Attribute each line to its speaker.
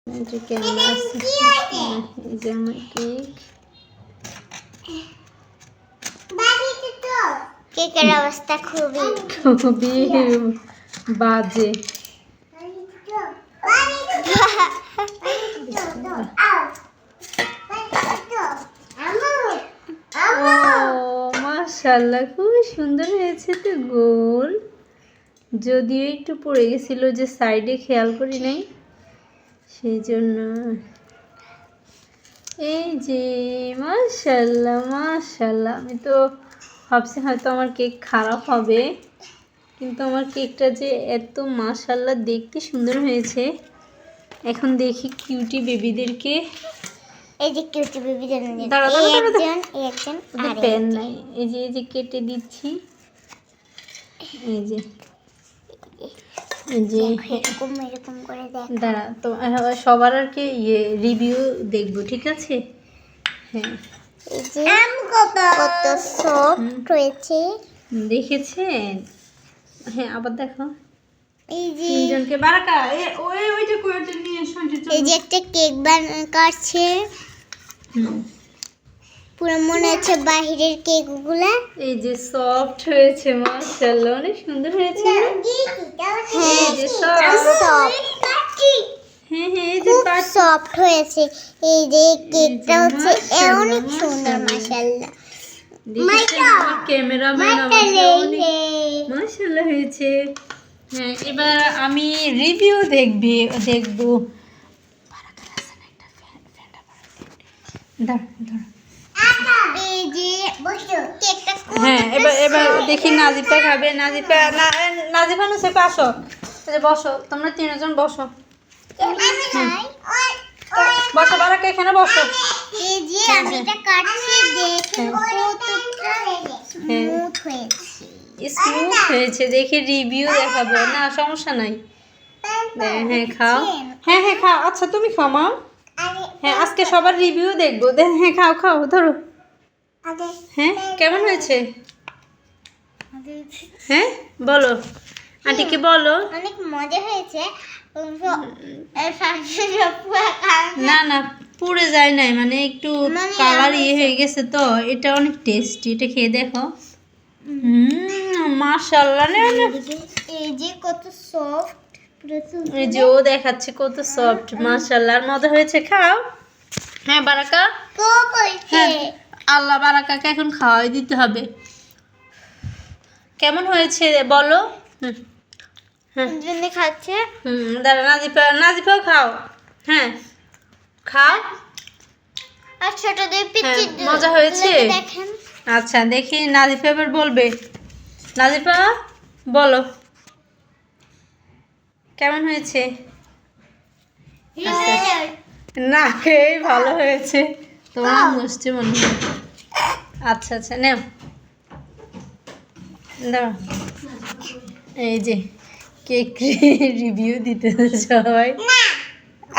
Speaker 1: যে কেমন আছে এই যে আমার কেক।
Speaker 2: কেকের অবস্থা খুবই
Speaker 1: বাজে। মাশাআল্লাহ খুবই সুন্দর হয়েছে তো, গোল। যদিও একটু পড়ে গেছিল, যে সাইডে খেয়াল করি নাই, সেই জন্য। এই যে মাশাআল্লাহ মাশাআল্লাহ, আমি তো ভাবছি হয়তো আমার কেক খারাপ হবে, কিন্তু আমার কেকটা যে এত মাশাআল্লাহ দেখতে সুন্দর হয়েছে। এখন দেখি কিউটি বেবিদেরকে।
Speaker 2: এই যে কিউটি বেবিদের একজন
Speaker 1: পেন নাই, এই যে কেটে দিচ্ছি। এই যে
Speaker 2: এরকম করে দেখ।
Speaker 1: দাঁড়া তো, সবার আর কি রিভিউ দেখবো, ঠিক আছে? হ্যাঁ,
Speaker 2: এই যে কত সফট হয়েছে
Speaker 1: দেখেছেন? হ্যাঁ, আবার দেখো।
Speaker 2: এই যে
Speaker 1: তিনজনকে বারাকা ওইটা কোয়াটা নিয়ে এসো।
Speaker 2: এই যে একটা কেক কাটছে, পুরো মনে হচ্ছে বাহিরের কেকগুলা।
Speaker 1: এই যে সফট হয়েছে, মাশাআল্লাহ অনেক সুন্দর হয়েছে।
Speaker 2: হ্যাঁ,
Speaker 1: এই যে সফট। হ্যাঁ এই যে
Speaker 2: সফট হয়েছে। এই যে কেকটা হচ্ছে অনেক সুন্দর, মাশাআল্লাহ।
Speaker 1: ক্যামেরাম্যান মাশাআল্লাহ হয়েছে। হ্যাঁ, এবার আমি রিভিউ দেখবো।
Speaker 2: এই যে কেকটা
Speaker 1: হ্যাঁ, এবার দেখি নাজিফা খাবে। নাজিফা না সে আসো, বসো তোমরা তিনজন বসো। বসো বারাকা, এখানে বসো।
Speaker 2: এই যে আমি এটা কাটছি, দেখে কতটা স্মুথ হয়েছে।
Speaker 1: স্মুথ হয়েছে, দেখে রিভিউ দেখাবো না, সমস্যা নাই। হ্যাঁ খাও, হ্যাঁ খাও। আচ্ছা তুমি খাও মা। হ্যাঁ, আজকে সবার রিভিউ দেখবো। হ্যাঁ খাও ধরো। হ্যাঁ, কেমন হয়েছে? হ্যাঁ বলো, আন্টিকে বলো।
Speaker 2: অনেক মজা হয়েছে।
Speaker 1: না পুড়ে যায় নাই, মানে একটু কালার হয়ে গেছে তো। এটা অনেক টেস্টি, এটা খেয়ে দেখো। মাশাআল্লাহ।
Speaker 2: এই যে কত সফট,
Speaker 1: এই যে ও দেখাচ্ছে কত সফট, মাশাআল্লাহ। মজা হয়েছে, খাও। হ্যাঁ বারাকা, হ্যাঁ আল্লাহ বারাকাকে এখন খাওয়াই দিতে হবে। কেমন হয়েছে বলো?
Speaker 2: খাচ্ছে।
Speaker 1: দাঁড়া, নাজিফাও খাও। হ্যাঁ খাও।
Speaker 2: আর ছোটদের পিচ্চি
Speaker 1: মজা হয়েছে।
Speaker 2: দেখেন।
Speaker 1: আচ্ছা দেখি নাজিফা এবার বলবে। নাজিফা বলো কেমন হয়েছে? না খেয়ে ভালো হয়েছে, তোমার মুষ্টি মনে হয়। আচ্ছা নেও দাও। এই যে কেক রিভিউ দিতে সবাই।